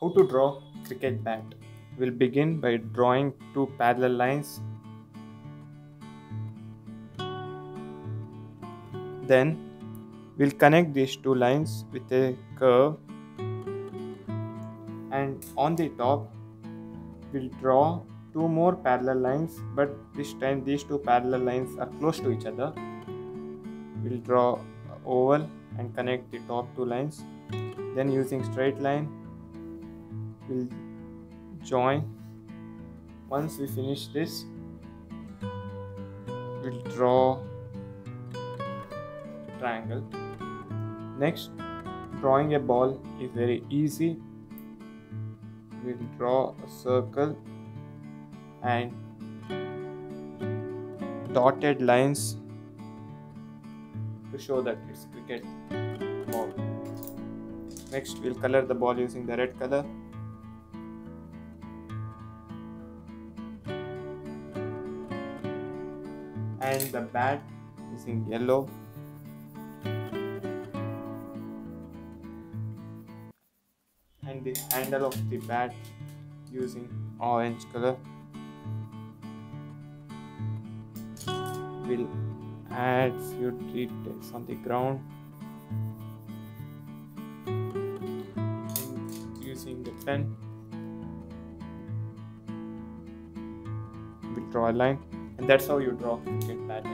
How to draw cricket bat? We'll begin by drawing two parallel lines. Then we'll connect these two lines with a curve, and on the top we'll draw two more parallel lines, but this time these two parallel lines are close to each other. We'll draw an oval and connect the top two lines. Then using straight line we'll join. Once we finish this, we'll draw triangle. Next, drawing a ball is very easy. We'll draw a circle and dotted lines to show that it's cricket ball. Next, we'll color the ball using the red color. And the bat using yellow. And the handle of the bat using orange color. We'll add few details on the ground and using the pen we draw a line, and that's how you draw cricket bat.